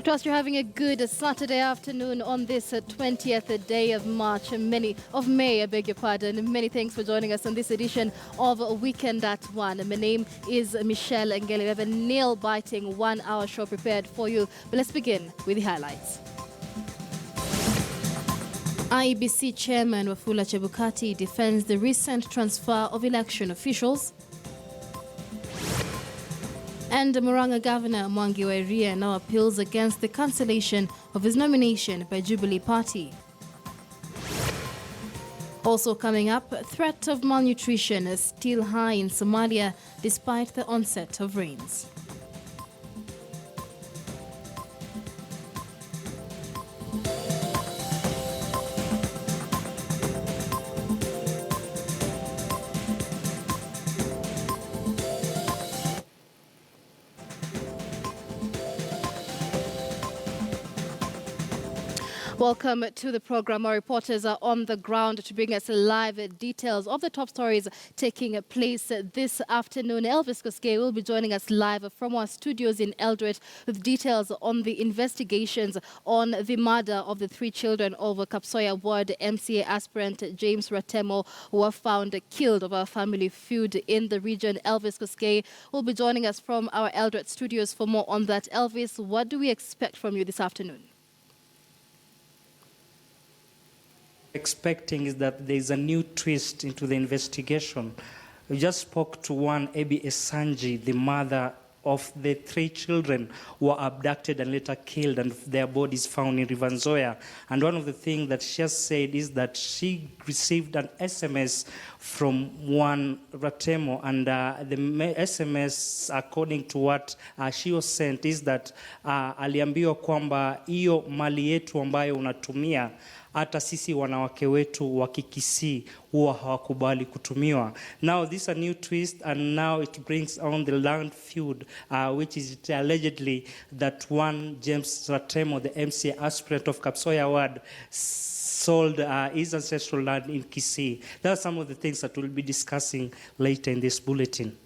Well, trust you're having a good Saturday afternoon on this 20th day of May, I beg your pardon. Many thanks for joining us on this edition of Weekend at 1. My name is Michelle Ngele. We have a nail-biting 1-hour show prepared for you. But let's begin with the highlights. IEBC Chairman Wafula Chebukati defends the recent transfer of election officials. And Murang'a Governor Mwangi wa Iria now appeals against the cancellation of his nomination by Jubilee Party. Also coming up, threat of malnutrition is still high in Somalia despite the onset of rains. Welcome to the program. Our reporters are on the ground to bring us live details of the top stories taking place this afternoon. Elvis Koskei will be joining us live from our studios in Eldoret with details on the investigations on the murder of the 3 children of Kapsoya Ward MCA aspirant James Ratemo, who were found killed over a family feud in the region. Elvis Koskei will be joining us from our Eldoret studios for more on that. Elvis, what do we expect from you this afternoon? Expecting is that there is a new twist into the investigation. We just spoke to one, Ebi Esanji, the mother of the 3 children who were abducted and later killed, and their bodies found in River Nzoia. And one of the things that she has said is that she received an SMS from one Ratemo, and the SMS, according to what she was sent, is that aliambiwa kwamba hiyo mali yetu ambayo unatumia hata sisi wanawake wetu wa Kikisii huwa hawakubali kutumiwa. Now this is a new twist, and now it brings on the land feud, which is allegedly that one James Ratemo, the MCA aspirant of Kapsoya Ward, sold his ancestral land in Kisii. There are some of the things that we'll be discussing later in this bulletin.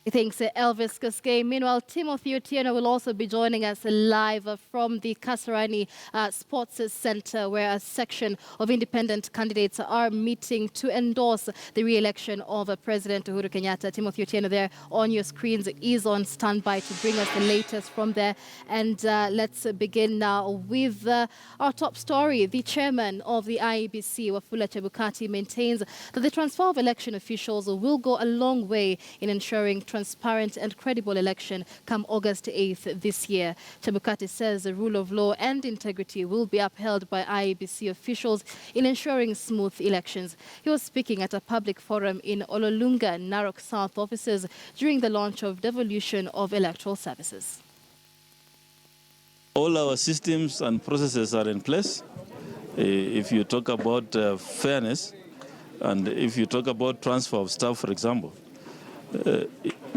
Thanks, Elvis Koskei. Meanwhile, Timothy Otieno will also be joining us live from the Kasarani Sports Center, where a section of independent candidates are meeting to endorse the re-election of President Uhuru Kenyatta. Timothy Otieno there on your screens is on standby to bring us the latest from there. And let's begin now with our top story. The chairman of the IEBC, Wafula Chebukati, maintains that the transfer of election officials will go a long way in ensuring transparent and credible election come August 8th this year. Chebukati says the rule of law and integrity will be upheld by IEBC officials in ensuring smooth elections. He was speaking at a public forum in Ololunga, Narok South offices during the launch of devolution of electoral services. All our systems and processes are in place. If you talk about fairness, and if you talk about transfer of staff, for example,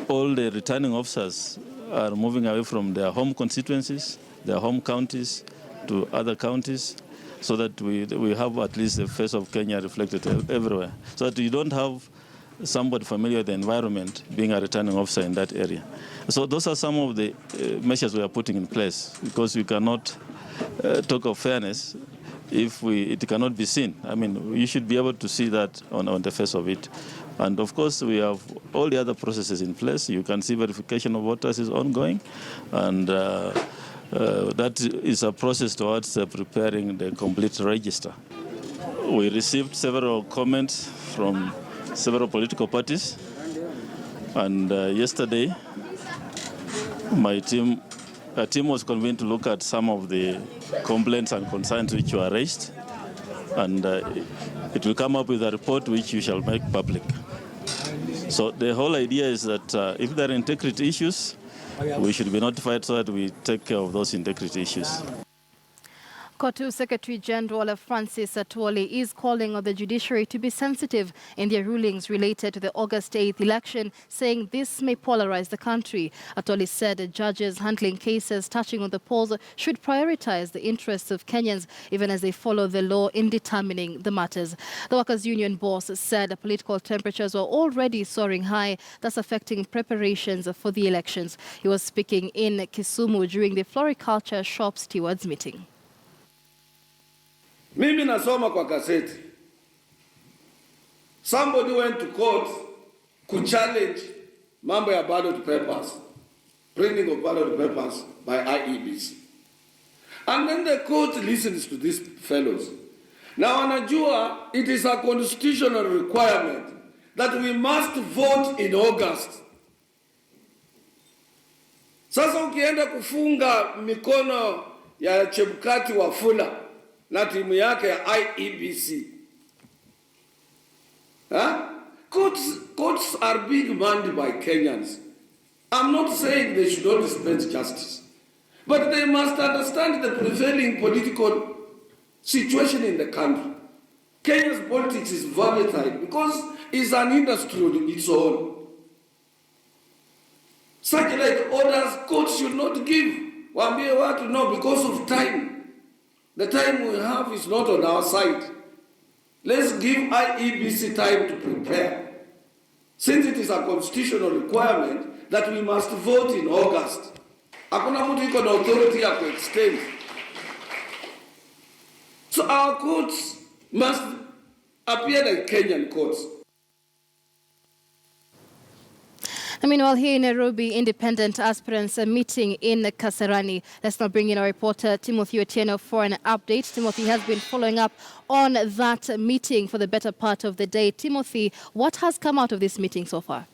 all the returning officers are moving away from their home constituencies, their home counties, to other counties, so that we have at least the face of Kenya reflected everywhere, so that you don't have somebody familiar with the environment being a returning officer in that area. So those are some of the measures we are putting in place, because we cannot talk of fairness if it cannot be seen. I mean, you should be able to see that on the face of it. And of course, we have all the other processes in place. You can see verification of voters is ongoing, and that is a process towards preparing the complete register. We received several comments from several political parties, and yesterday, a team was convened to look at some of the complaints and concerns which were raised, and it will come up with a report which you shall make public. So the whole idea is that if there are integrity issues, we should be notified so that we take care of those integrity issues. COTU Secretary General Francis Atwoli is calling on the judiciary to be sensitive in their rulings related to the August 8th election, saying this may polarize the country. Atwoli said that judges handling cases touching on the polls should prioritize the interests of Kenyans, even as they follow the law in determining the matters. The Workers' Union boss said political temperatures were already soaring high, thus affecting preparations for the elections. He was speaking in Kisumu during the Floriculture Shop Stewards meeting. Mimi nasoma kwa gazeti. Somebody went to court to challenge mambo ya ballot papers, printing of ballot papers by IEBC. And then the court listens to these fellows. Now wanajua it is a constitutional requirement that we must vote in August. Sasa ukienda kufunga mikono ya Chebukati Wafula na timu yake ya IEBC. Courts are being manned by Kenyans. I'm not saying they should not dispense justice, but they must understand the prevailing political situation in the country. Kenya's politics is volatile because it's an industry on its own. Such like orders courts should not give. Waambie watu no, because of time. The time we have is not on our side. Let's give IEBC time to prepare. Since it is a constitutional requirement that we must vote in August. Hakuna mtu iko na authority ya extend. So our courts must appear like Kenyan courts. Meanwhile, here in Nairobi, independent aspirants are meeting in Kasarani. Let's now bring in our reporter, Timothy Otieno, for an update. Timothy has been following up on that meeting for the better part of the day. Timothy, what has come out of this meeting so far?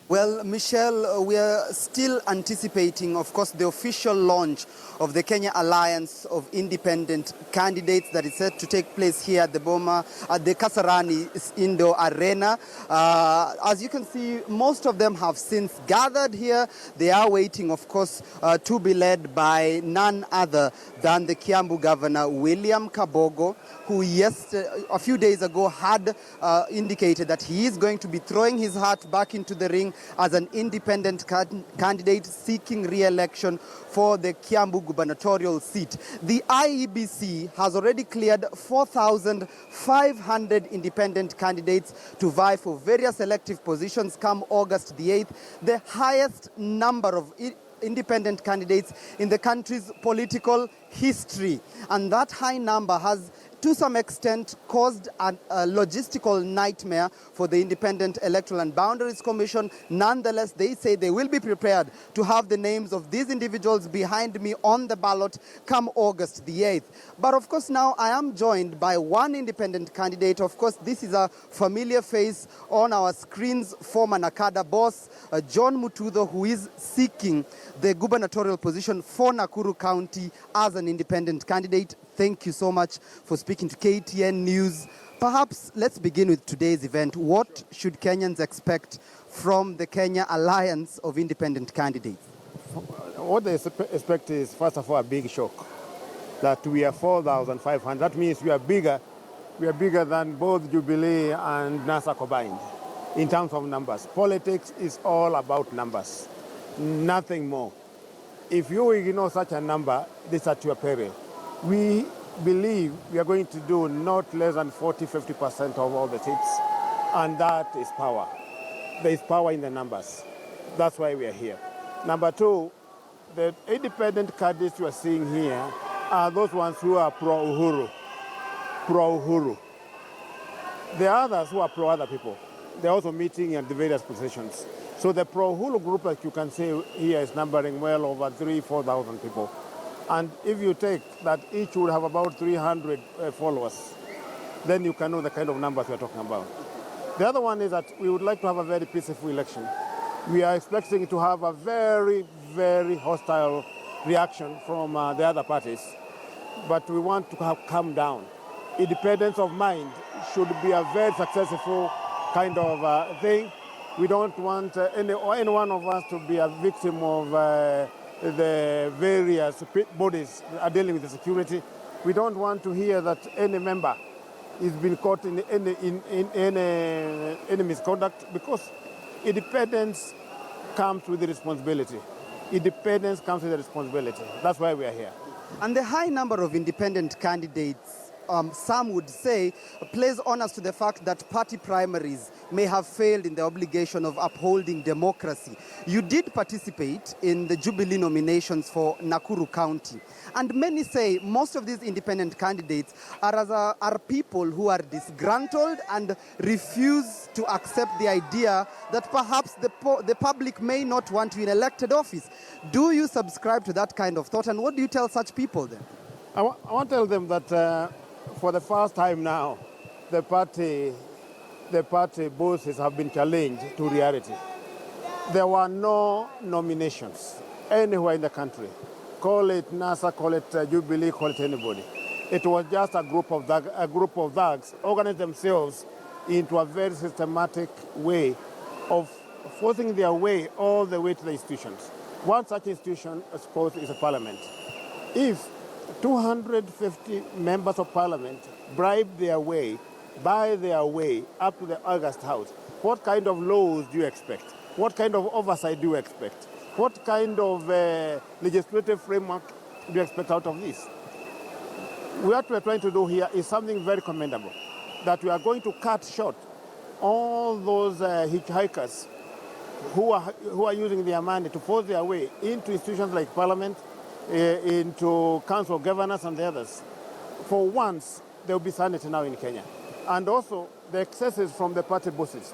Well, Michelle, we are still anticipating, of course, the official launch of the Kenya Alliance of Independent Candidates that is set to take place here at the Kasarani Indoor Arena. As you can see, most of them have since gathered here. They are waiting, of course, to be led by none other than the Kiambu Governor, William Kabogo, who a few days ago had indicated that he is going to be throwing his hat back into the ring as an independent candidate seeking re-election for the Kiambu gubernatorial seat. The IEBC has already cleared 4,500 independent candidates to vie for various elective positions come August the 8th, the highest number of independent candidates in the country's political history. And that high number has, to some extent, caused a logistical nightmare for the Independent Electoral and Boundaries Commission. Nonetheless, they say they will be prepared to have the names of these individuals behind me on the ballot come August the 8th. But of course, now I am joined by one independent candidate. Of course, this is a familiar face on our screens, former Nakada boss, John Mutudho, who is seeking the gubernatorial position for Nakuru County as an independent candidate. Thank you so much for speaking to KTN News. Perhaps let's begin with today's event. What should Kenyans expect from the Kenya Alliance of Independent Candidates? What they expect is, first of all, a big shock. That we are 4,500. That means we are bigger than both Jubilee and NASA combined in terms of numbers. Politics is all about numbers, nothing more. If you ignore such a number, this is at your peril. We believe we are going to do not less than 40-50% of all the seats, and that is power. There is power in the numbers. That's why we are here. Number two, the independent candidates you are seeing here are those ones who are pro-Uhuru. There are others who are pro-other people. They're also meeting at the various positions. So the pro-Uhuru group, as you can see here, is numbering well over 3,000-4,000 people. And if you take that each would have about 300 followers, then you can know the kind of numbers we're talking about. The other one is that we would like to have a very peaceful election. We are expecting to have a very, very hostile reaction from the other parties, but we want to have calm down. Independence of mind should be a very successful kind of thing. We don't want any one of us to be a victim of the various bodies that are dealing with the security. We don't want to hear that any member is being caught in any misconduct, because independence comes with the responsibility. Independence comes with the responsibility. That's why we are here. And the high number of independent candidates, some would say, plays honors to the fact that party primaries may have failed in the obligation of upholding democracy. You did participate in the Jubilee nominations for Nakuru County. And many say most of these independent candidates are people who are disgruntled and refuse to accept the idea that perhaps the public may not want you in elected office. Do you subscribe to that kind of thought? And what do you tell such people then? I want to tell them that for the first time now, the party bosses have been challenged to reality. There were no nominations anywhere in the country. Call it NASA, call it Jubilee, call it anybody. It was just a group of thugs organized themselves into a very systematic way of forcing their way all the way to the institutions. One such institution, I suppose, is a parliament. If 250 members of parliament bribe their way, buy their way up to the August House, what kind of laws do you expect? What kind of oversight do you expect? What kind of legislative framework do you expect out of this? What we are trying to do here is something very commendable, that we are going to cut short all those hitchhikers who are using their money to force their way into institutions like parliament, into council of governors and the others. For once, there will be sanity now in Kenya. And also, the excesses from the party bosses.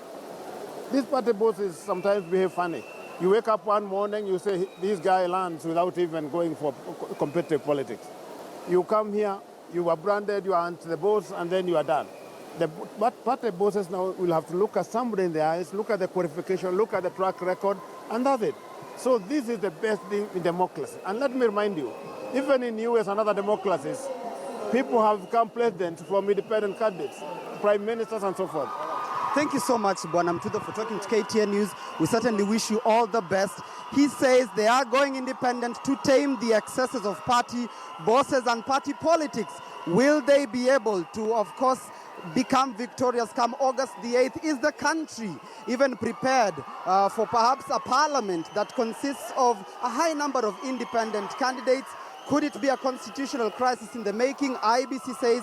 These party bosses sometimes behave funny. You wake up one morning, you say, this guy lands without even going for competitive politics. You come here, you are branded, you are anti the boss, and then you are done. But party bosses now will have to look at somebody in the eyes, look at the qualification, look at the track record, and that's it. So this is the best thing in democracy. And let me remind you, even in US and other democracies, people have become president from independent candidates, prime ministers and so forth. Thank you so much, Bwana Mtudho, for talking to KTN News. We certainly wish you all the best. He says they are going independent to tame the excesses of party bosses and party politics. Will they be able to, of course, become victorious come August the 8th? Is the country even prepared for perhaps a parliament that consists of a high number of independent candidates? Could it be a constitutional crisis in the making? IEBC says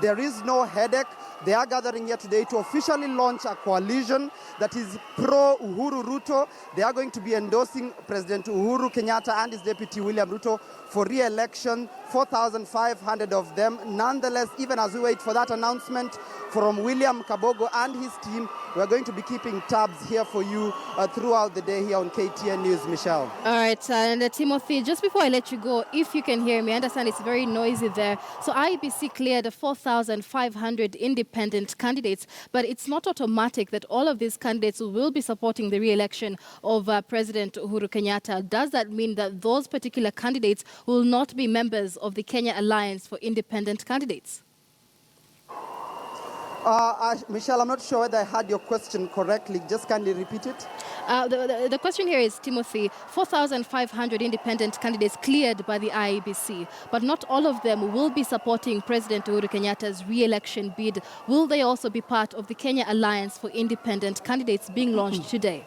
there is no headache. They are gathering here today to officially launch a coalition that is pro-Uhuru Ruto. They are going to be endorsing President Uhuru Kenyatta and his deputy William Ruto for re-election, 4,500 of them. Nonetheless, even as we wait for that announcement from William Kabogo and his team, we're going to be keeping tabs here for you throughout the day here on KTN News. Michelle. All right, and Timothy, just before I let you go, if you can hear me, I understand it's very noisy there. So IEBC cleared 4,500 independent candidates, but it's not automatic that all of these candidates will be supporting the re-election of President Uhuru Kenyatta. Does that mean that those particular candidates will not be members of the Kenya Alliance for Independent Candidates? Michelle, I'm not sure whether I heard your question correctly. Just kindly repeat it. The question here is, Timothy, 4,500 independent candidates cleared by the IEBC, but not all of them will be supporting President Uhuru Kenyatta's re-election bid. Will they also be part of the Kenya Alliance for Independent Candidates being launched today?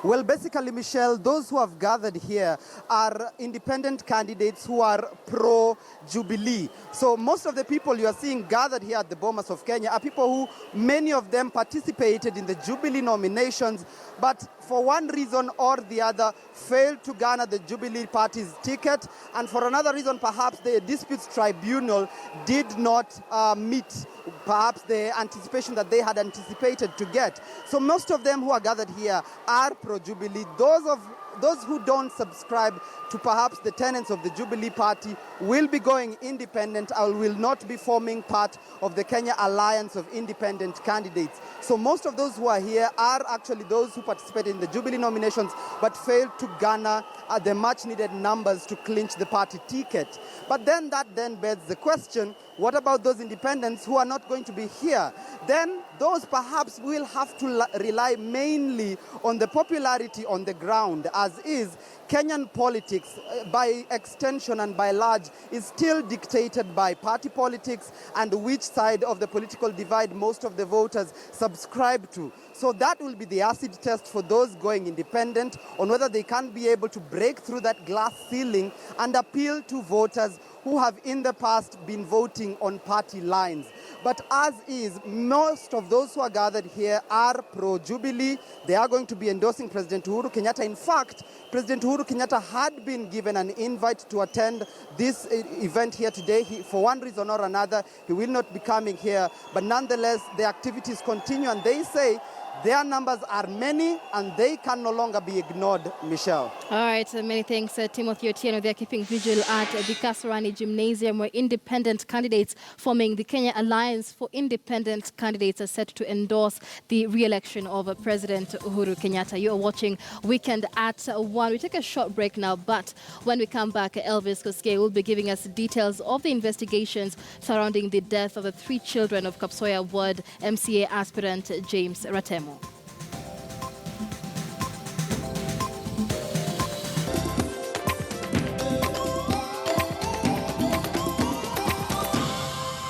Well, basically, Michelle, those who have gathered here are independent candidates who are pro-Jubilee. So most of the people you are seeing gathered here at the Bomas of Kenya are people who, many of them participated in the Jubilee nominations, but for one reason or the other, failed to garner the Jubilee Party's ticket. And for another reason, perhaps the disputes tribunal did not meet perhaps the anticipation that they had anticipated to get. So most of them who are gathered here are pro-Jubilee. Those who don't subscribe to perhaps the tenets of the Jubilee Party will be going independent and will not be forming part of the Kenya Alliance of Independent Candidates. So most of those who are here are actually those who participated in the Jubilee nominations but failed to garner the much needed numbers to clinch the party ticket. But then that begs the question, what about those independents who are not going to be here? Then those perhaps will have to rely mainly on the popularity on the ground, as is Kenyan politics, by extension and by large, is still dictated by party politics and which side of the political divide most of the voters subscribe to. So that will be the acid test for those going independent on whether they can be able to break through that glass ceiling and appeal to voters who have in the past been voting on party lines. But as is, most of those who are gathered here are pro-Jubilee. They are going to be endorsing President Uhuru Kenyatta. In fact, President Uhuru Kenyatta had been given an invite to attend this event here today. For one reason or another, he will not be coming here. But nonetheless, the activities continue, and they say their numbers are many and they can no longer be ignored, Michelle. All right, many thanks, Timothy Otieno. They're keeping vigil at the Kasarani Gymnasium, where independent candidates forming the Kenya Alliance for Independent Candidates are set to endorse the re-election of President Uhuru Kenyatta. You are watching Weekend at 1. We take a short break now, but when we come back, Elvis Koskei will be giving us details of the investigations surrounding the death of the 3 children of Kapsoya Ward MCA aspirant James Ratemo.